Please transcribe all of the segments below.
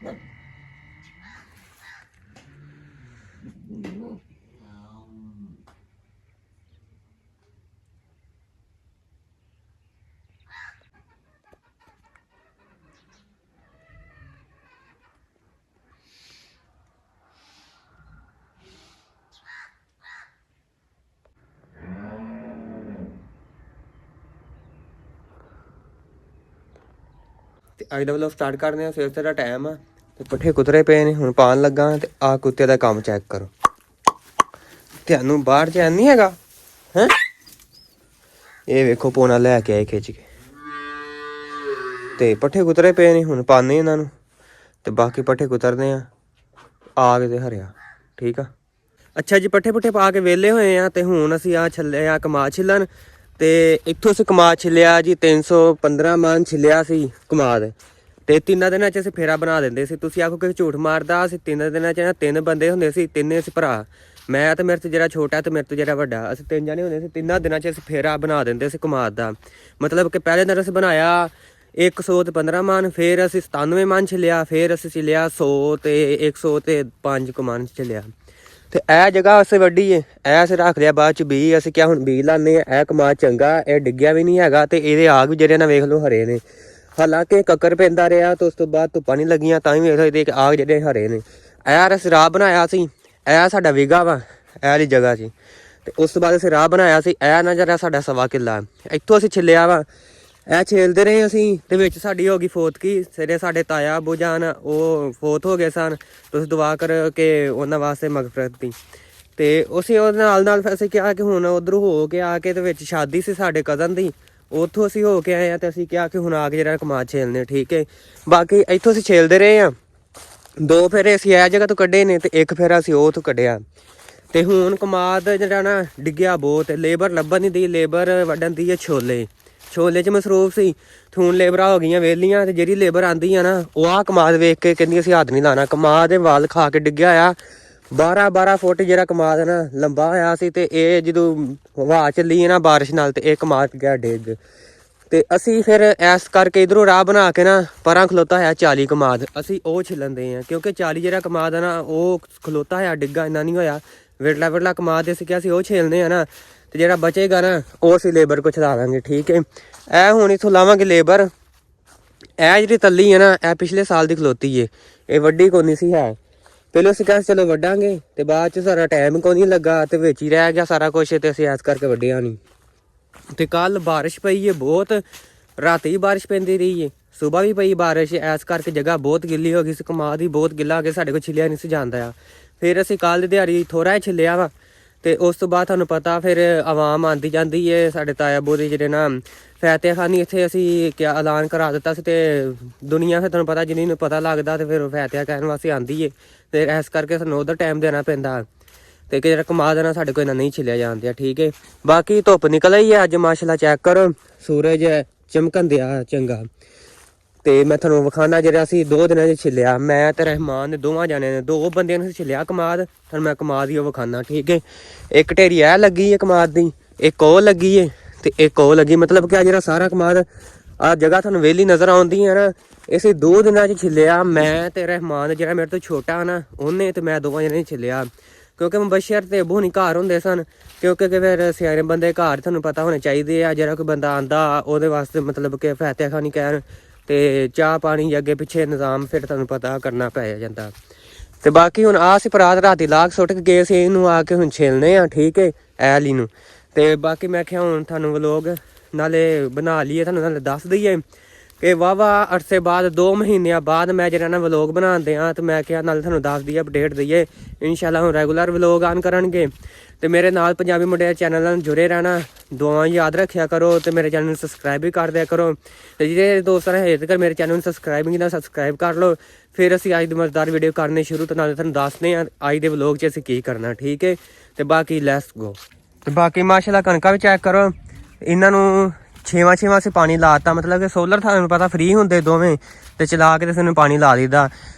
ਤੇ ਅੱਜ ਦਾ vlog start ਕਰਦੇ ਆ। ਸਵੇਰ ਦਾ ਟਾਈਮ ਆ ਤੇ ਪੱਠੇ ਕੁਤਰੇ ਪਏ ਨੇ, ਹੁਣ ਪਾਣ ਲੱਗਾ ਤੇ ਆ ਕੁੱਤੇ ਦਾ ਕੰਮ ਚੈੱਕ ਕਰੋ। ਤੁਹਾਨੂੰ ਬਾਹਰ ਚੈਨ ਨਹੀਂ ਹੈਗਾ ਹੈ? ਇਹ ਵੇਖੋ ਪੋਣਾ ਲੈ ਕੇ ਆਏ ਖਿੱਚ ਕੇ ਤੇ ਪੱਠੇ ਕੁਤਰੇ ਪਏ ਨੇ, ਹੁਣ ਪਾਣੇ ਇਹਨਾਂ ਨੂੰ ਤੇ ਬਾਕੀ ਪੱਠੇ ਕੁਤਰਦੇ ਆ ਕੇ ਤੇ ਹਰਿਆ। ਠੀਕ ਆ। ਅੱਛਾ ਜੀ, ਪੱਠੇ ਪੁੱਠੇ ਪਾ ਕੇ ਵਿਹਲੇ ਹੋਏ ਆ ਤੇ ਹੁਣ ਅਸੀਂ ਆ ਛੱਲੇ ਆ ਕਮਾ ਛਿੱਲਣ। ਤੇ ਇੱਥੋਂ ਅਸੀਂ ਕਮਾ ਛਿੱਲਿਆ ਜੀ 315 ਮਣ ਛਿੱਲਿਆ ਸੀ ਕਮਾਦ। ਤੇ 3 ਦਿਨਾਂ 'ਚ ਅਸੀਂ ਫੇਰਾ ਬਣਾ ਦਿੰਦੇ ਸੀ। ਤੁਸੀਂ ਆਖੋ ਕਿ ਝੂਠ ਮਾਰਦਾ, ਅਸੀਂ 3 ਦਿਨਾਂ 'ਚ 3 ਬੰਦੇ ਹੁੰਦੇ ਸੀ, 3 ਅਸੀਂ ਭਰਾ, ਮੈਂ ਤੇ ਮੇਰੇ ਤੋਂ ਜਿਹੜਾ ਛੋਟਾ ਤੇ ਮੇਰੇ ਤੋਂ ਜਿਹੜਾ ਵੱਡਾ, ਅਸੀਂ 3 ਜਣੇ ਹੁੰਦੇ ਸੀ। 3 ਦਿਨਾਂ 'ਚ ਅਸੀਂ ਫੇਰਾ ਬਣਾ ਦਿੰਦੇ ਸੀ ਕਮਾਦ ਦਾ। ਮਤਲਬ ਕਿ ਪਹਿਲੇ ਦਿਨ ਅਸੀਂ ਬਣਾਇਆ 115 ਮਣ, ਫਿਰ ਅਸੀਂ 97 ਮਣ ਛਿੱਲਿਆ, ਫਿਰ ਅਸੀਂ ਛਿੱਲਿਆ 100 ਤੇ 105 ਮਣ ਛਿੱਲਿਆ। ਤੇ ਇਹ ਜਗ੍ਹਾ ਅਸੀਂ ਵੱਡੀ ਏ, ਇਹ ਅਸੀਂ ਰੱਖ ਲਿਆ ਬਾਅਦ 'ਚ ਬੀਜ। ਅਸੀਂ ਕਿਹਾ ਹੁਣ ਬੀਜ ਲਾਉਂਦੇ ਹਾਂ। ਇਹ ਕਮਾਦ ਚੰਗਾ, ਇਹ ਡਿੱਗਿਆ ਵੀ ਨਹੀਂ ਹੈਗਾ ਤੇ ਇਹਦੇ ਆਗ ਵੀ ਜਿਹੜੇ ਨਾ ਵੇਖ ਲਓ ਹਰੇ ਨੇ। ਹਾਲਾਂਕਿ ਕੱਕਰ ਪੈਂਦਾ ਰਿਹਾ ਤੇ ਉਸ ਤੋਂ ਬਾਅਦ ਧੁੱਪਾਂ ਨਹੀਂ ਲੱਗੀਆਂ ਤਾਂ ਵੀ ਵੇਖ ਲਓ ਇਹਦੇ ਆਗ ਜਿਹੜੇ ਹਰੇ ਨੇ। ਇਹ ਅਸੀਂ ਰਾਹ ਬਣਾਇਆ ਸੀ, ਇਹ ਸਾਡਾ ਵਿਗਾ ਵਾ ਇਹ ਵਾਲੀ ਜਗ੍ਹਾ 'ਚ। ਤੇ ਉਸ ਤੋਂ ਬਾਅਦ ਅਸੀਂ ਰਾਹ ਬਣਾਇਆ ਸੀ, ਇਹ ਨਾ ਜਿਹੜਾ ਸਾਡਾ 1.25 ਕਿੱਲਾ, ਇੱਥੋਂ ਅਸੀਂ ਛਿੱਲਿਆ ਵਾ। ਇਹ ਛੇਲਦੇ ਰਹੇ ਅਸੀਂ ਤੇ ਵਿੱਚ ਸਾਡੀ ਹੋ ਗਈ ਫੋਤਕੀ। ਸਿਰੇ ਸਾਡੇ ਤਾਇਆ ਬੁਝਾਨ ਉਹ ਫੋਤ ਹੋ ਗਏ ਸਨ, ਤੁਸੀਂ ਦੁਆ ਕਰਕੇ ਉਹਨਾਂ ਵਾਸਤੇ ਮਗਫਰਤ ਦੀ। ਤੇ ਅਸੀਂ ਉਹਦੇ ਨਾਲ ਅਸੀਂ ਕਿਹਾ ਕਿ ਹੁਣ ਉੱਧਰੋਂ ਹੋ ਕੇ ਆ ਕੇ ਤੇ ਵਿੱਚ ਸ਼ਾਦੀ ਸੀ ਸਾਡੇ ਕਜ਼ਨ ਦੀ, ਉੱਥੋਂ ਅਸੀਂ ਹੋ ਕੇ ਆਏ ਹਾਂ ਤੇ ਅਸੀਂ ਕਿਹਾ ਕਿ ਹੁਣ ਆ ਕੇ ਜਿਹੜਾ ਕਮਾਦ ਛੇਲਨੇ। ਠੀਕ ਹੈ। ਬਾਕੀ ਇੱਥੋਂ ਅਸੀਂ ਛੇਲਦੇ ਰਹੇ ਹਾਂ। 2 ਫੇਰੇ ਅਸੀਂ ਇਹ ਜਗ੍ਹਾ ਤੋਂ ਕੱਢੇ ਨੇ ਤੇ 1 ਫੇਰਾ ਅਸੀਂ ਉਹ ਤੋਂ ਕੱਢਿਆ। ਤੇ ਹੁਣ ਕਮਾਦ ਜਿਹੜਾ ਨਾ ਡਿੱਗਿਆ ਬਹੁਤ, ਲੇਬਰ ਲੱਭਣ ਨਹੀਂ ਦੀ, ਲੇਬਰ ਵੱਢਣ ਦੀ ਹੈ ਛੋਲੇ 'ਚ ਮਸਰੂਫ ਸੀ। ਹੁਣ ਲੇਬਰਾਂ ਹੋ ਗਈਆਂ ਵਿਹਲੀਆਂ ਤੇ ਜਿਹੜੀ ਲੇਬਰ ਆਂਦੀ ਆ ਨਾ ਉਹ ਆਹ ਕਮਾਦ ਵੇਖ ਕੇ ਕਹਿੰਦੀ ਅਸੀਂ ਹੱਥ ਨਹੀਂ ਲਾਣਾ। ਕਮਾਦ ਦੇ ਵਾਲ ਖਾ ਕੇ ਡਿੱਗਿਆ ਆ 12 ਫੁੱਟ ਜਿਹੜਾ ਕਮਾਦ ਨਾ ਲੰਬਾ ਹੋਇਆ ਸੀ। ਤੇ ਇਹ ਜਦੋਂ ਹਵਾ ਚੱਲੀ ਹੈ ਨਾ ਬਾਰਿਸ਼ ਨਾਲ ਤੇ ਇਹ ਕਮਾਦ ਗਿਆ ਡਿੱਗ। ਤੇ ਅਸੀਂ ਫਿਰ ਇਸ ਕਰਕੇ ਇਧਰੋਂ ਰਾਹ ਬਣਾ ਕੇ ਨਾ ਪਰਾਂ ਖਲੋਤਾ ਹੋਇਆ 40 ਕਮਾਦ, ਅਸੀਂ ਉਹ ਛਿੱਲਣਦੇ ਹਾਂ ਕਿਉਂਕਿ 40 ਜਿਹੜਾ ਕਮਾਦ ਆ ਨਾ ਉਹ ਖਲੋਤਾ ਹੋਇਆ ਡਿੱਗਾ ਇੰਨਾ ਨਹੀਂ ਹੋਇਆ। ਵਿਰਲਾ ਕਮਾਦ ਅਸੀਂ ਕਿਹਾ ਅਸੀਂ ਉਹ ਛਿੱਲਦੇ ਆ ਨਾ ਤੇ ਜਿਹੜਾ ਬਚੇਗਾ ਨਾ ਉਹ ਅਸੀਂ ਲੇਬਰ ਕੁਛ ਲਾ ਦਾਂਗੇ। ਠੀਕ ਹੈ। ਇਹ ਹੁਣ ਇੱਥੋਂ ਲਾਵਾਂਗੇ ਲੇਬਰ। ਇਹ ਜਿਹੜੀ ਤੱਲੀ ਹੈ ਨਾ ਇਹ ਪਿਛਲੇ ਸਾਲ ਦੀ ਖਲੋਤੀ ਏ, ਇਹ ਵੱਡੀ ਕੋਈ ਨਹੀਂ ਸੀ ਹੈ। ਪਹਿਲਾਂ ਅਸੀਂ ਕਿਹਾ ਚਲੋ ਵੱਢਾਂਗੇ ਤੇ ਬਾਅਦ 'ਚ ਸਾਰਾ ਟਾਈਮ ਕੋਈ ਨਹੀਂ ਲੱਗਾ ਤੇ ਵਿੱਚ ਹੀ ਰਹਿ ਗਿਆ ਸਾਰਾ ਕੁਛ ਤੇ ਅਸੀਂ ਐਸ ਕਰਕੇ ਵੱਢਿਆ ਨਹੀਂ। ਤੇ ਕੱਲ ਬਾਰਿਸ਼ ਪਈ ਏ ਬਹੁਤ, ਰਾਤੀ ਬਾਰਿਸ਼ ਪੈਂਦੀ ਰਹੀ ਏ, ਸੁਬਾਹ ਵੀ ਪਈ ਬਾਰਿਸ਼। ਐਸ ਕਰਕੇ ਜਗ੍ਹਾ ਬਹੁਤ ਗਿੱਲੀ ਹੋ ਗਈ ਸੀ, ਕਮਾਦ ਹੀ ਬਹੁਤ ਗਿੱਲਾ ਹੋ ਗਿਆ, ਸਾਡੇ ਕੋਲ ਛਿੱਲਿਆ ਨਹੀਂ ਸੀ ਜਾਂਦਾ ਆ। ਫਿਰ ਅਸੀਂ ਕੱਲ੍ਹ ਦੀ ਦਿਹਾੜੀ ਥੋੜ੍ਹਾ ਜਿਹਾ ਛਿੱਲਿਆ ਵਾ ਤੇ ਉਸ ਤੋਂ ਬਾਅਦ ਤੁਹਾਨੂੰ ਪਤਾ ਫਿਰ ਆਵਾਮ ਆਉਂਦੀ ਜਾਂਦੀ ਏ। ਸਾਡੇ ਤਾਇਆ ਬੋਰੀ ਜਿਹੜੇ ਨਾ ਫੈਤਿਆ ਖਾਨੀ ਇੱਥੇ ਅਸੀਂ ਕਿਆ ਐਲਾਨ ਕਰਾ ਦਿੱਤਾ ਸੀ ਤੇ ਦੁਨੀਆ ਫਿਰ ਤੁਹਾਨੂੰ ਪਤਾ ਜਿੰਨੀ ਨੂੰ ਪਤਾ ਲੱਗਦਾ ਤੇ ਫਿਰ ਫੈਤਿਆ ਕਹਿਣ ਵਾਸਤੇ ਆਉਂਦੀ ਏ। ਤੇ ਇਸ ਕਰਕੇ ਸਾਨੂੰ ਉਹਦਾ ਟਾਈਮ ਦੇਣਾ ਪੈਂਦਾ ਤੇ ਜਿਹੜਾ ਕਮਾਦ ਨਾ ਸਾਡੇ ਕੋਲ ਇੰਨਾ ਨਹੀਂ ਛਿੱਲਿਆ ਜਾਂਦੇ ਆ। ਠੀਕ ਹੈ। ਬਾਕੀ ਧੁੱਪ ਨਿਕਲ ਆਈ ਹੈ ਅੱਜ ਮਾਸ਼ਾਅੱਲਾ, ਚੈੱਕ ਕਰੋ ਸੂਰਜ ਚਮਕਣ ਦਿਆ ਚੰਗਾ। ਤੇ ਮੈਂ ਤੁਹਾਨੂੰ ਵਿਖਾਉਣਾ ਜਿਹੜਾ ਅਸੀਂ 2 ਦਿਨਾਂ 'ਚ ਛਿੱਲਿਆ, ਮੈਂ ਤੇ ਰਹਿਮਾਨ ਨੇ ਦੋਵਾਂ ਜਾਣਿਆਂ ਨੇ 2 ਬੰਦਿਆਂ ਨੂੰ ਛਿੱਲਿਆ ਕਮਾਦ। ਤੁਹਾਨੂੰ ਮੈਂ ਕਮਾਦ ਹੀ ਉਹ ਵਿਖਾਉਣਾ। ਠੀਕ ਹੈ। ਇੱਕ ਢੇਰੀ ਇਹ ਲੱਗੀ ਹੈ ਕਮਾਦ ਦੀ, ਇੱਕ ਉਹ ਲੱਗੀ ਹੈ ਤੇ ਇੱਕ ਉਹ ਲੱਗੀ। ਮਤਲਬ ਕਿ ਆ ਜਿਹੜਾ ਸਾਰਾ ਕਮਾਦ ਆ ਜਗ੍ਹਾ ਤੁਹਾਨੂੰ ਵਿਹਲੀ ਨਜ਼ਰ ਆਉਂਦੀ ਹੈ ਨਾ ਇਸੇ 2 ਦਿਨਾਂ 'ਚ ਛਿੱਲਿਆ। ਮੈਂ ਤੇ ਰਹਿਮਾਨ ਜਿਹੜਾ ਮੇਰੇ ਤੋਂ ਛੋਟਾ ਨਾ ਉਹਨੇ ਤੇ ਮੈਂ ਦੋਵਾਂ ਜਣੇ ਛਿੱਲਿਆ ਕਿਉਂਕਿ ਮੁਬਸ਼ਰ ਤੇ ਅਬੂ ਨਹੀਂ ਘਰ ਹੁੰਦੇ ਸਨ। ਕਿਉਂਕਿ ਫਿਰ ਸਿਆਣੇ ਬੰਦੇ ਘਰ ਤੁਹਾਨੂੰ ਪਤਾ ਹੋਣੇ ਚਾਹੀਦੇ ਆ। ਜਿਹੜਾ ਕੋਈ ਬੰਦਾ ਆਉਂਦਾ ਉਹਦੇ ਵਾਸਤੇ ਮਤਲਬ ਕਿ ਫੈਤਿਆ ਖਾਨੀ ਕਹਿਣ ਤੇ ਚਾਹ ਪਾਣੀ ਅੱਗੇ ਪਿੱਛੇ ਨਿਜ਼ਾਮ ਫਿਰ ਤੁਹਾਨੂੰ ਪਤਾ ਕਰਨਾ ਪੈ ਜਾਂਦਾ। ਤੇ ਬਾਕੀ ਹੁਣ ਆਹ ਅਸੀਂ ਪਰਾਤ ਰਾਤੀ ਲਾਗ ਸੁੱਟ ਕੇ ਗਏ ਸੀ, ਇਹਨੂੰ ਆ ਕੇ ਹੁਣ ਛਿਲਨੇ ਆ। ਠੀਕ ਹੈ। ਐਲੀ ਨੂੰ ਤੇ ਬਾਕੀ ਮੈਂ ਕਿਹਾ ਹੁਣ ਤੁਹਾਨੂੰ ਵਲੋਗ ਨਾਲੇ ਬਣਾ ਲਈਏ, ਤੁਹਾਨੂੰ ਨਾਲੇ ਦੱਸ ਦਈਏ ਕਿ ਵਾਹਵਾ ਅਰਸੇ ਬਾਅਦ 2 ਮਹੀਨਿਆਂ ਬਾਅਦ ਮੈਂ ਜਿਹੜਾ ਨਾ ਵਲੋਗ ਬਣਾਉਂਦੇ ਹਾਂ ਤੇ ਮੈਂ ਕਿਹਾ ਨਾਲੇ ਤੁਹਾਨੂੰ ਦੱਸ ਦਈਏ, ਅਪਡੇਟ ਦਈਏ। ਇਨਸ਼ਾਅੱਲਾ ਹੁਣ ਰੈਗੂਲਰ ਵਲੋਗ ਆਨ ਕਰਨਗੇ ਤੇ ਮੇਰੇ ਨਾਲ ਪੰਜਾਬੀ ਮੁੰਡੇ ਚੈਨਲ ਨਾਲ ਜੁੜੇ ਰਹਿਣਾ, ਦੁਆਵਾਂ ਯਾਦ ਰੱਖਿਆ ਕਰੋ ਤੇ ਮੇਰੇ ਚੈਨਲ ਨੂੰ ਸਬਸਕ੍ਰਾਈਬ ਵੀ ਕਰ ਦਿਆ ਕਰੋ। ਤੇ ਜਿਹੜੇ ਦੋਸਤ ਨੇ ਹਜੇ ਤੱਕ ਮੇਰੇ ਚੈਨਲ ਨੂੰ ਸਬਸਕ੍ਰਾਈਬ ਕਰ ਲਓ। ਫਿਰ ਅਸੀਂ ਅੱਜ ਦੀ ਮਜ਼ੇਦਾਰ ਵੀਡੀਓ ਕਰਨੀ ਸ਼ੁਰੂ ਤੇ ਨਾਲੇ ਤੁਹਾਨੂੰ ਦੱਸਦੇ ਹਾਂ ਅੱਜ ਦੇ ਵਲੋਗ 'ਚ ਅਸੀਂ ਕੀ ਕਰਨਾ। ਠੀਕ ਹੈ। ਤੇ ਬਾਕੀ ਲੈਟਸ ਗੋ। ਤੇ ਬਾਕੀ ਮਾਸ਼ਾਅੱਲਾ ਕਣਕਾਂ ਵੀ ਚੈੱਕ ਕਰੋ, ਇਹਨਾਂ ਨੂੰ 6ਵਾਂ ਅਸੀਂ ਪਾਣੀ ਲਾਤਾ। ਮਤਲਬ ਕਿ ਸੋਲਰ ਤੁਹਾਨੂੰ ਪਤਾ ਫ੍ਰੀ ਹੁੰਦੇ ਦੋਵੇਂ ਤੇ ਚਲਾ ਕੇ ਤੇ ਸਾਨੂੰ ਪਾਣੀ ਲਾ ਦਿੱਤਾ।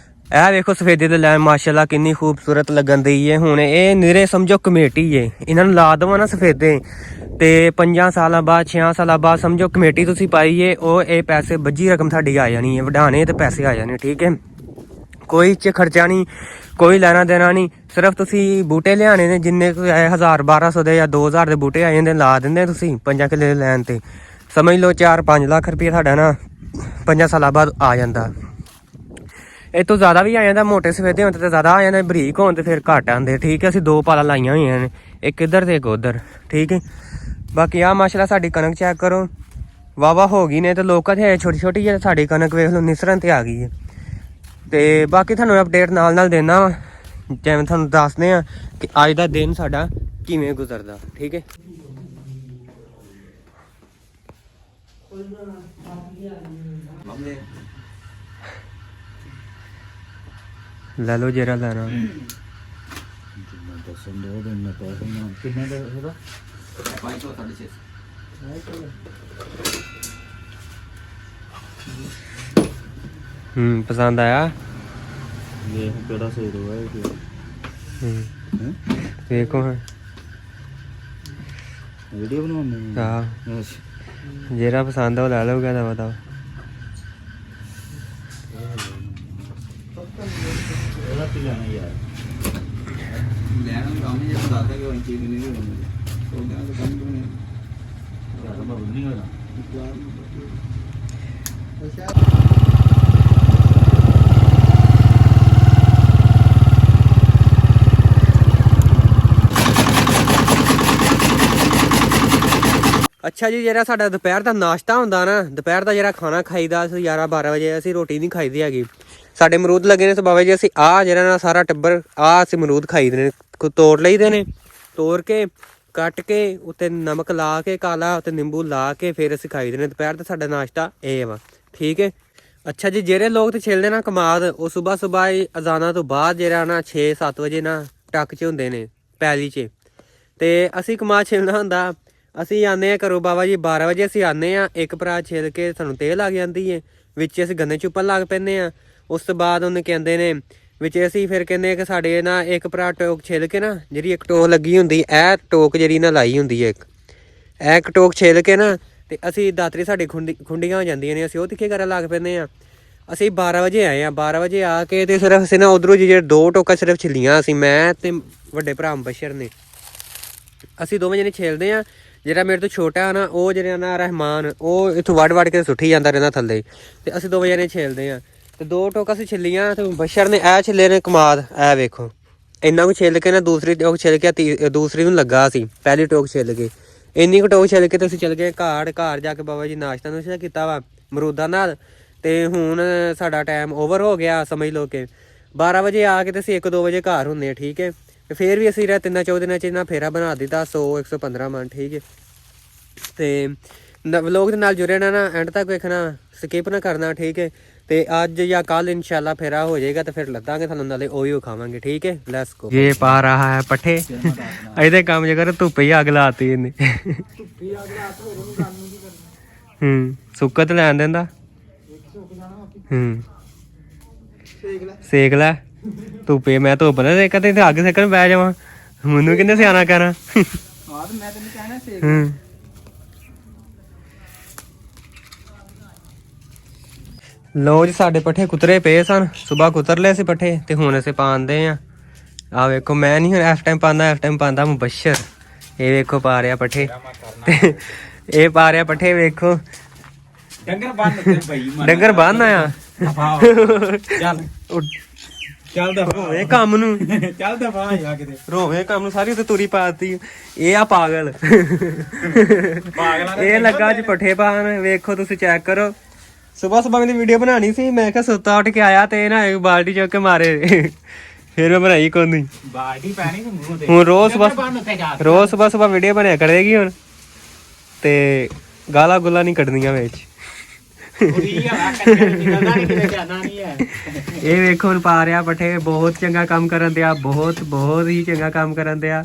ਇਹ ਵੇਖੋ ਸਫੇਦੇ ਦੇ ਲੈਣ ਮਾਸ਼ਾਅੱਲਾ ਕਿੰਨੀ ਖੂਬਸੂਰਤ ਲੱਗਣ ਦੀ ਏ। ਹੁਣ ਇਹ ਨਿਰੇ ਸਮਝੋ ਕਮੇਟੀ ਏ, ਇਹਨਾਂ ਨੂੰ ਲਾ ਦੇਵਾਂ ਨਾ ਸਫੇਦੇ ਤੇ 5 ਸਾਲਾਂ ਬਾਅਦ 6 ਸਾਲਾਂ ਬਾਅਦ ਸਮਝੋ ਕਮੇਟੀ ਤੁਸੀਂ ਪਾਈ ਏ, ਉਹ ਇਹ ਪੈਸੇ ਵੱਜੀ ਰਕਮ ਸਾਡੀ ਆ ਜਾਣੀ ਹੈ, ਵਢਾਣੇ ਤੇ ਪੈਸੇ ਆ ਜਾਣੇ। ਠੀਕ ਹੈ। ਕੋਈ ਚ ਖਰਚਾ ਨਹੀਂ, ਕੋਈ ਲੈਣਾ ਦੇਣਾ ਨਹੀਂ। ਸਿਰਫ ਤੁਸੀਂ ਬੂਟੇ ਲਿਆਣੇ ਨੇ, ਜਿੰਨੇ 1000-1200 ਦੇ ਜਾਂ 2000 ਦੇ ਬੂਟੇ ਆ ਜਾਂਦੇ, ਲਾ ਦਿੰਦੇ ਤੁਸੀਂ 5 ਕਿੱਲੇ ਦੇ ਲੈਣ ਤੇ। ਸਮਝ ਲਓ 4-5 ਲੱਖ ਰੁਪਏ ਸਾਡਾ ਨਾ 5 ਸਾਲਾਂ ਬਾਅਦ ਆ ਜਾਂਦਾ। ਇਹ ਤੋਂ ਜ਼ਿਆਦਾ ਵੀ ਆ ਜਾਂਦਾ, ਮੋਟੇ ਸਫੇਦੇ ਹੋਣ ਤੇ ਜ਼ਿਆਦਾ ਆ ਜਾਂਦਾ, ਬਰੀਕ ਹੋਣ ਤੇ ਫਿਰ ਘੱਟ ਆਉਂਦੇ। ਠੀਕ ਹੈ, ਅਸੀਂ 2 ਪਾਲਾਂ ਲਾਈਆਂ ਹੋਈਆਂ ਨੇ, ਇੱਕ ਇੱਧਰ ਤੇ ਇੱਕ ਉੱਧਰ। ਠੀਕ ਹੈ, ਬਾਕੀ ਆਹ ਮਾਸ਼ਾਅੱਲਾ ਸਾਡੀ ਕਣਕ ਚੈੱਕ ਕਰੋ, ਵਾਵਾ ਹੋ ਗਈ ਨੇ। ਤੇ ਲੋਕਾਂ ਤੇ ਛੋਟੀ ਛੋਟੀ ਜਿਹੀ ਸਾਡੀ ਕਣਕ ਵੇਖ ਲਓ ਨਿਸਰਨ ਤੇ ਆ ਗਈ ਹੈ। ਤੇ ਬਾਕੀ ਤੁਹਾਨੂੰ ਅਪਡੇਟ ਨਾਲ ਨਾਲ ਦੇਣਾ ਵਾ, ਜਿਵੇਂ ਤੁਹਾਨੂੰ ਦੱਸਦੇ ਆ ਕਿ ਅੱਜ ਦਾ ਦਿਨ ਸਾਡਾ ਕਿਵੇਂ ਗੁਜ਼ਰਦਾ। ਠੀਕ ਹੈ, ਲੈ ਲਓ ਜਿਹੜਾ ਲੈਣਾ। ਪਸੰਦ ਆਇਆ? ਕਿਹੜਾ ਸਹੀ ਹੋਇਆ? ਵੇਖੋ ਹਾਂ, ਵੀਡੀਓ ਬਣਾਉਣੀ। ਹਾਂ, ਜਿਹੜਾ ਪਸੰਦ ਆ ਉਹ ਲੈ ਲਓ। ਕਹਿੰਦਾ ਬਤਾ ਇਹਦਾ ਕੀ ਲੈਣਾ ਯਾਰ? ਲੈਣਾ ਕੰਮ ਹੀ ਦੱਸਦਾ ਕਿ ਉਹ ਚੀਜ਼ ਨਹੀਂ ਹੋਣੀ, ਉਹਦਾ ਤਾਂ ਕੰਮ ਨਹੀਂ ਯਾਰ, ਬਾਬੂ ਨਹੀਂ ਹੋਣਾ। ਅੱਛਾ ਜੀ, ਜਿਹੜਾ ਸਾਡਾ ਦੁਪਹਿਰ ਦਾ ਨਾਸ਼ਤਾ ਹੁੰਦਾ ਨਾ, ਦੁਪਹਿਰ ਦਾ ਜਿਹੜਾ ਖਾਣਾ ਖਾਈਦਾ 11-12 ਵਜੇ, ਅਸੀਂ ਰੋਟੀ ਨਹੀਂ ਖਾਈਦੀ ਹੈਗੀ। ਸਾਡੇ ਅਮਰੂਦ ਲੱਗੇ ਨੇ ਸੁਬਾਹ ਜੀ, ਅਸੀਂ ਆਹ ਜਿਹੜਾ ਨਾ ਸਾਰਾ ਟੱਬਰ ਅਸੀਂ ਅਮਰੂਦ ਖਾਈਦੇ ਨੇ, ਤੋੜ ਲਈਦੇ ਨੇ, ਤੋੜ ਕੇ ਕੱਟ ਕੇ ਉੱਤੇ ਨਮਕ ਲਾ ਕੇ ਕਾਲਾ ਉੱਤੇ ਨਿੰਬੂ ਲਾ ਕੇ ਫਿਰ ਅਸੀਂ ਖਾਈਦੇ ਨੇ। ਦੁਪਹਿਰ ਦਾ ਸਾਡਾ ਨਾਸ਼ਤਾ ਇਹ ਵਾ। ਠੀਕ ਹੈ, ਅੱਛਾ ਜੀ, ਜਿਹੜੇ ਲੋਕ ਤੇ ਛਿਲਦੇ ਨਾ ਕਮਾਦ, ਉਹ ਸੁਬਾਹ ਅਜ਼ਾਨਾਂ ਤੋਂ ਬਾਅਦ ਜਿਹੜਾ ਨਾ 6-7 ਵਜੇ ਨਾ ਟੱਕ 'ਚ ਹੁੰਦੇ ਨੇ ਪੈਲੀ 'ਚ, ਤੇ ਅਸੀਂ ਕਮਾਦ ਛਿਲਣਾ ਹੁੰਦਾ। ਅਸੀਂ ਆਉਂਦੇ ਹਾਂ ਘਰੋਂ ਬਾਬਾ ਜੀ 12 ਵਜੇ ਅਸੀਂ ਆਉਂਦੇ ਹਾਂ, ਇੱਕ ਭਰਾ ਛਿਲ ਕੇ ਸਾਨੂੰ ਤੇਲ ਲੱਗ ਜਾਂਦੀ ਹੈ, ਵਿੱਚ ਅਸੀਂ ਗੰਨੇ ਚੁੱਪਣ ਲੱਗ ਪੈਂਦੇ ਹਾਂ। ਉਸ ਤੋਂ ਬਾਅਦ ਉਹਨੇ ਕਹਿੰਦੇ ਨੇ ਵਿੱਚ ਅਸੀਂ ਫਿਰ ਕਹਿੰਦੇ ਕਿ ਸਾਡੇ ਨਾ ਇੱਕ ਭਰਾ ਟੋਕ ਛਿਲ ਕੇ ਨਾ, ਜਿਹੜੀ ਇੱਕ ਟੋਕ ਲੱਗੀ ਹੁੰਦੀ, ਇਹ ਟੋਕ ਜਿਹੜੀ ਨਾ ਲਾਈ ਹੁੰਦੀ ਹੈ ਇੱਕ ਟੋਕ ਛਿਲ ਕੇ ਨਾ, ਤੇ ਅਸੀਂ ਦਾਤਰੀ ਸਾਡੀ ਖੁੰਡੀਆਂ ਹੋ ਜਾਂਦੀਆਂ ਨੇ, ਅਸੀਂ ਉਹ ਤਿੱਖੇ ਕਰਨ ਲੱਗ ਪੈਂਦੇ ਹਾਂ। ਅਸੀਂ 12 ਵਜੇ ਆਏ ਹਾਂ, 12 ਵਜੇ ਆ ਕੇ ਤੇ ਸਿਰਫ ਅਸੀਂ ਨਾ ਉੱਧਰੋਂ ਜਿਹੜੇ 2 ਟੋਕਾਂ ਸਿਰਫ ਛਿੱਲੀਆਂ, ਅਸੀਂ ਮੈਂ ਤੇ ਵੱਡੇ ਭਰਾ ਬਸ਼ਰ ਨੇ, ਅਸੀਂ ਦੋਵੇਂ ਜਣੇ ਛਿਲਦੇ ਹਾਂ। ਜਿਹੜਾ ਮੇਰੇ ਤੋਂ ਛੋਟਾ ਨਾ, ਉਹ ਜਿਹੜਾ ਨਾ ਰਹਿਮਾਨ, ਉਹ ਇੱਥੋਂ ਵੱਢ ਕੇ ਸੁੱਟੀ ਜਾਂਦਾ ਰਹਿੰਦਾ ਥੱਲੇ, ਤੇ ਅਸੀਂ ਦੋਵੇਂ ਜਣੇ ਛਿਲਦੇ ਹਾਂ। ਤੇ 2 ਟੋਕਾਂ ਅਸੀਂ ਛਿੱਲੀਆਂ, ਤੇ ਬਸ਼ਰ ਨੇ ਇਹ ਛਿੱਲੇ ਨੇ ਕਮਾਦ, ਇਹ ਵੇਖੋ ਇੰਨਾ ਕੁ ਛਿੱਲ ਕੇ ਨਾ ਦੂਸਰੀ ਟੋਕ ਛਿੱਲ ਕੇ ਦੂਸਰੀ ਨੂੰ ਲੱਗਾ ਸੀ, ਪਹਿਲੀ ਟੋਕ ਛਿੱਲ ਕੇ ਇੰਨੀ ਕੁ ਟੋਕ ਛਿੱਲ ਕੇ ਤੇ ਅਸੀਂ ਚੱਲ ਗਏ ਘਰ ਜਾ ਕੇ ਬਾਬਾ ਜੀ ਨਾਸ਼ਤਾ ਨੂਸ਼ਤਾ ਕੀਤਾ ਵਾ ਅਮਰੂਦਾਂ ਨਾਲ। ਤੇ ਹੁਣ ਸਾਡਾ ਟਾਈਮ ਓਵਰ ਹੋ ਗਿਆ, ਸਮਝ ਲਓ ਕਿ 12 ਵਜੇ ਆ ਕੇ ਤੇ ਅਸੀਂ 1-2 ਵਜੇ ਘਰ ਹੁੰਦੇ ਹਾਂ। ਠੀਕ ਹੈ, ਤੇ ਫਿਰ ਵੀ ਅਸੀਂ 3-4 ਦਿਨਾਂ 'ਚ ਨਾ ਫੇਰਾ ਬਣਾ ਦਿੱਤਾ 100-115 ਮਣ। ਠੀਕ ਹੈ, ਤੇ ਵਲੋਗ ਦੇ ਨਾਲ ਜੁੜੇ ਰਹਿਣਾ, ਐਂਡ ਤੱਕ ਵੇਖਣਾ, ਸਕਿਪ ਨਾ ਕਰਨਾ। ਠੀਕ ਹੈ, ਤੇ ਅੱਜ ਜਾਂ ਕੱਲ ਇਨਸ਼ਾਅੱਲਾ ਫੇਰਾ ਹੋ ਜਾਏਗਾ, ਤੇ ਫਿਰ ਲੱਦਾਂਗੇ ਤੁਹਾਨੂੰ, ਨਾਲੇ ਉਹੀ ਖਾਵਾਂਗੇ। ਠੀਕ ਹੈ, ਲੈਟਸ ਗੋ। ਇਹ ਪਾ ਰਹਾ ਹੈ ਪੱਠੇ, ਇਹਦੇ ਕੰਮ ਜੇਕਰ ਧੁੱਪੇ ਹੀ ਅੱਗ ਲਾਤੀ ਇਹਨੇ। ਸੁੱਕਾ ਤੇ ਲੈਣ ਦਿੰਦਾ, ਸੇਕ ਲੈ ਧੁੱਪੇ। ਮੈਂ ਧੁੱਪ ਨਾ ਦੇਖਾ ਤੇ ਅੱਗ ਸੇਕਣ ਬਹਿ ਜਾਵਾਂ, ਮੈਨੂੰ ਕਿੰਨੇ ਸਿਆਣਾ ਕਹਿਣਾ। ਲੋ ਜੀ, ਸਾਡੇ ਪੱਠੇ ਕੁਤਰੇ ਪਏ ਸਨ, ਸੁਬਾਹ ਕੁਤਰ ਲਏ ਸੀ ਪੱਠੇ, ਤੇ ਹੁਣ ਅਸੀਂ ਪਾਉਂਦੇ ਆ। ਆਹ ਵੇਖੋ, ਮੈਂ ਨਹੀਂ ਹੁਣ ਇਸ ਟਾਈਮ ਪਾਉਂਦਾ, ਇਸ ਟਾਈਮ ਪਾਉਂਦਾ ਮੁਬਸ਼ਰ। ਇਹ ਵੇਖੋ ਪਾ ਰਿਹਾ ਪੱਠੇ, ਇਹ ਪਾ ਰਿਹਾ ਪੱਠੇ, ਵੇਖੋ ਡੰਗਰ ਬੰਨ ਆਇਆ। ਚੱਲ ਦਫਾ ਕੰਮ ਨੂੰ, ਚੱਲ ਦਫਾ ਕਿਤੇ ਰੋਵੇ ਕੰਮ ਨੂੰ, ਸਾਰੀ ਉੱਤੇ ਤੁਰੀ ਪਾਤੀ। ਇਹ ਆ ਪਾਗਲ, ਇਹ ਲੱਗਾ ਅੱਜ ਪੱਠੇ ਪਾਣ। ਵੇਖੋ ਤੁਸੀਂ ਚੈੱਕ ਕਰੋ, ਸੁਬਾਹ ਮੇਰੀ ਵੀਡੀਓ ਬਣਾਉਣੀ ਸੀ, ਮੈਂ ਕਿਹਾ ਸੁੱਤਾ ਉੱਠ ਕੇ ਆਇਆ ਤੇ ਨਾ ਬਾਲਟੀ ਚੁੱਕ ਕੇ ਮਾਰੇ, ਫਿਰ ਮੈਂ ਬਣਾਈ ਕੋਈ ਬਾਲਟੀ ਪੈਣੀ ਹੁਣ। ਰੋਜ਼ ਸੁਬਾਹ ਵੀਡੀਓ ਬਣਿਆ ਕਰੇਗੀ ਹੁਣ, ਤੇ ਗਾਲਾਂ ਗੁੱਲਾਂ ਨਹੀਂ ਕੱਢਣੀਆਂ ਵਿੱਚ। ਇਹ ਵੇਖੋ ਹੁਣ ਪਾ ਰਿਹਾ ਪੱਠੇ, ਬਹੁਤ ਚੰਗਾ ਕੰਮ ਕਰਨ ਦਿਆ, ਬਹੁਤ ਹੀ ਚੰਗਾ ਕੰਮ ਕਰਨ ਦਿਆ।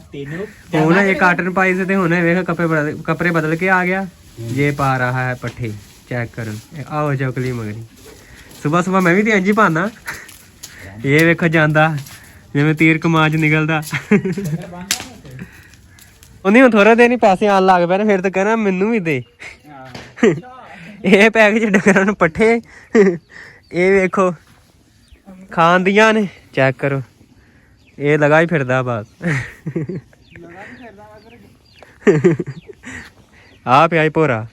ਹੁਣ ਇਹ ਕਾਟਨ ਪਾਈ ਸੀ, ਤੇ ਹੁਣ ਵੇਖ ਕੱਪੜੇ ਬਦਲ ਕੇ ਆ ਗਿਆ, ਜੇ ਪਾ ਰਹਾ ਹੈ ਪੱਠੇ। ਚੈੱਕ ਕਰੋ, ਆਓ ਚੌਕਲੀ ਮਗਰੀ। ਸੁਬਾਹ ਮੈਂ ਵੀ ਤੇ ਇੰਝ ਹੀ ਪਾਣਾ। ਇਹ ਵੇਖੋ ਜਾਂਦਾ ਜਿਵੇਂ ਤੀਰ ਕਮਾਜ ਨਿਕਲਦਾ। ਉਹਨੇ ਹੁਣ ਥੋੜਾ ਦੇਰ ਹੀ ਪੈਸੇ ਆਉਣ ਲੱਗ ਪਏ, ਫਿਰ ਤਾਂ ਕਹਿਣਾ ਮੈਨੂੰ ਵੀ ਦੇ। ਇਹ ਪੈਕੇਜ ਡੰਗਰਾਂ ਨੂੰ ਪੱਠੇ, ਇਹ ਵੇਖੋ ਖਾਣ ਦੀਆਂ ਨੇ ਚੈੱਕ ਕਰੋ ਇਹ ਲਗਾ ਹੀ ਫਿਰਦਾ ਬਸ ਆ ਪਿਆ ਈ ਭੋਰਾ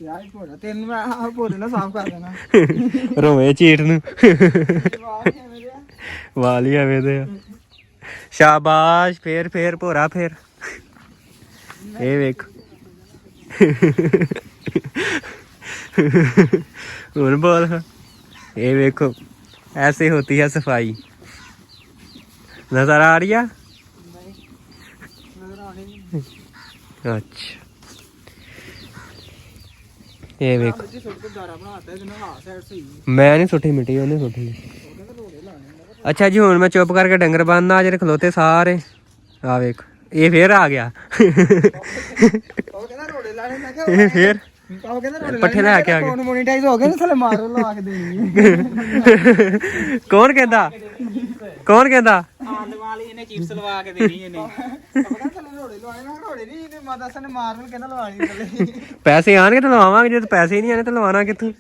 ਯਾਰ ਭੋਰਾ ਤੈਨੂੰ ਮੈਂ ਆਹ ਭੋਰੇ ਨਾਲ ਸਾਫ਼ ਕਰ ਦੇਣਾ ਰੋਵੇਂ ਚੀਟ ਨੂੰ ਵਾਲ ਹੀ ਐਵੇਂ ਦੇ ਆ ਸ਼ਾਬਾਸ਼ ਫੇਰ ਭੋਰਾ ਫੇਰ ਇਹ ਵੇਖ ਹੁਣ बोल ये देखो ऐसे होती है सफाई नजर आ रही है अच्छा ये देखो मैं नहीं सुठी मिट्टी उन्हें सुठी अच्छा जी हुण मैं चुप करके डंगर बंद जेह्ड़े खलोते सारे आ वेख ये फिर आ गया फिर पट्ठे लै के आ गए मोनेटाइज हो गए ना थले मारो ला के देनी कौन कहंदा ਆਲ ਵਾਲੀ ਇਹਨੇ ਚਿਪਸ ਲਵਾ ਕੇ ਦੇਣੀ ਇਹਨੇ ਪਤਾ ਥਲੇ ਰੋੜੇ ਲਵਾਣੇ ਨਾ ਰੋੜੇ ਨਹੀਂ ਇਹਨੇ ਮਾਤਾ ਸਨ ਮਾਰਨ ਕਹਿੰਦਾ ਲਵਾਣੀ ਥਲੇ ਪੈਸੇ ਆਣਗੇ ਤਾਂ ਲਵਾਵਾਂਗੇ ਜੇ ਪੈਸੇ ਨਹੀਂ ਆਣੇ ਤਾਂ ਲਵਾਣਾ ਕਿੱਥੋਂ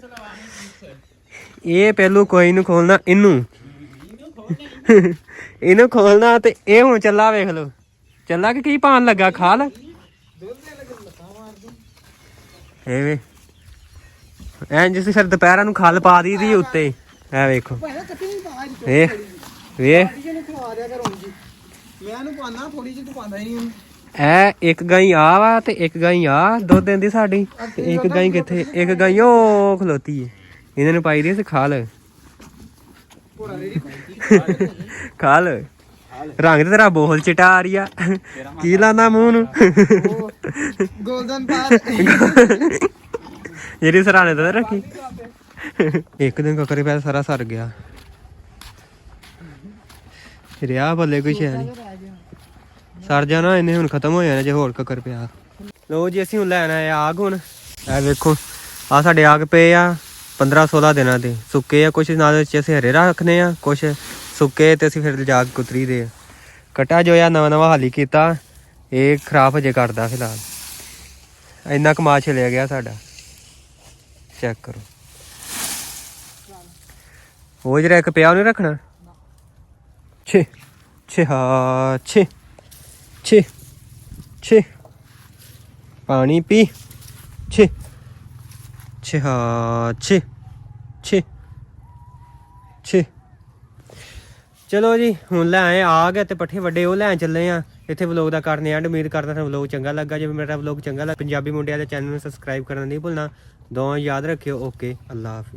ਇਹ ਪਹਿਲੂ ਕੋਈ ਨੂੰ ਖੋਲਣਾ ਇਹਨੂੰ ਖੋਲਣਾ ਤੇ ਇਹ ਹੁਣ ਚੱਲਾ ਵੇਖ ਲਓ ਚੱਲਾ ਕਿ ਕੀ ਪਾਣ ਲੱਗਾ ਖਾ ਲੈ ਇਹ ਵੇ ਐਂ ਜਿਸ ਫਿਰ ਦੁਪਹਿਰਾਂ ਨੂੰ ਖਲ ਪਾ ਦੀ ਉੱਤੇ ਐ ਵੇਖੋ ਵੇਖ ਵੇਖ ਮੈਂ ਨੂੰ ਪਾਣਾ ਥੋੜੀ ਜਿਹੀ ਤੂੰ ਪਾਉਂਦਾ ਹੀ ਨਹੀਂ ਐ ਇੱਕ ਗਾਈ ਆ ਵਾ ਤੇ ਇੱਕ ਗਾਈ ਆ ਦੁੱਧ ਦਿੰਦੀ ਸਾਡੀ ਤੇ ਇੱਕ ਗਾਈ ਕਿੱਥੇ ਇੱਕ ਗਾਈ ਉਹ ਖਲੋਤੀ ਏ ਇਹਨਾਂ ਨੂੰ ਪਾਈ ਦੀ ਸੀ ਖਾਲ ਖਾਲ ਰੰਗ ਤੇ ਤੇਰਾ ਬੋਲ ਚਿਟਾ ਆ ਰਹੀ ਆ ਕੀ ਲਾਣਾ ਮੂੰਹ ਨੂੰ ਗੋਲਡਨ ਪਾਰ ਜਿਹੜੀ ਸਰਾਣੇ ਤੇ ਰੱਖੀ ਇੱਕ ਦਿਨ ਕੱਕਰੇ ਪੈ ਸਾਰਾ ਸਰ ਗਿਆ ਰਿਆ ਬੱਲੇ ਕੋਈ ਸ਼ੈ ਨਹੀਂ ਸਰ ਜਾਣਾ ਇਹਨੇ ਹੁਣ ਖਤਮ ਹੋ ਜਾਣਾ ਜੇ ਹੋਰ ਕੱਕਰ ਪਿਆ ਲੋ ਜੀ ਅਸੀਂ ਹੁਣ ਲੈਣ ਆਏ ਆਗ ਹੁਣ ਇਹ ਵੇਖੋ ਆ ਸਾਡੇ ਆਗ ਪਏ ਆ 15-16 ਦਿਨਾਂ ਦੇ ਸੁੱਕੇ ਆ ਕੁਛ ਨਾਲ ਵਿੱਚ ਅਸੀਂ ਹਰੇ ਰੱਖਨੇ ਆ ਕੁਛ ਸੁੱਕੇ ਤੇ ਅਸੀਂ ਫਿਰ ਜਾ ਕੇ ਕੁਤਰੀ ਦੇ ਕਟਾ ਜੋ ਆ ਨਵਾਂ ਹਾਲੀ ਕੀਤਾ ਇਹ ਖਰਾਬ ਹਜੇ ਕਰਦਾ ਫਿਲਹਾਲ ਇੰਨਾ ਕਮਾ ਛਲਿਆ ਗਿਆ ਸਾਡਾ ਚੈੱਕ ਕਰੋ ਉਹ ਜਿਹੜਾ ਇੱਕ ਪਿਆ ਉਹਨੇ ਰੱਖਣਾ ਛੇ ਛੇ ਹਾਂ ਛੇ ਛੇ ਛੇ ਪਾਣੀ ਪੀ ਛੇ ਛੇ ਹਾਂ ਛੇ ਛੇ ਛੇ ਚਲੋ ਜੀ ਹੁਣ ਲੈ ਆਏ ਆ ਗਏ ਤੇ ਪੱਠੇ ਵੱਡੇ ਉਹ ਲੈਣ ਚੱਲੇ ਆ ਇੱਥੇ ਵਲੋਗ ਦਾ ਕਰਨੇ ਐਂਡ ਉਮੀਦ ਕਰਦਾ ਤੁਹਾਨੂੰ ਵਲੋਗ ਚੰਗਾ ਲੱਗਾ ਜੇ ਮੇਰਾ ਵਲੋਗ ਚੰਗਾ ਲੱਗਾ ਪੰਜਾਬੀ ਮੁੰਡਿਆਂ ਦੇ ਚੈਨਲ ਨੂੰ ਸਬਸਕ੍ਰਾਈਬ ਕਰਨਾ ਨਹੀਂ ਭੁੱਲਣਾ ਦੋ ਯਾਦ ਰੱਖਿਓ ਓਕੇ ਅੱਲਾ ਹਾਫਿਜ਼।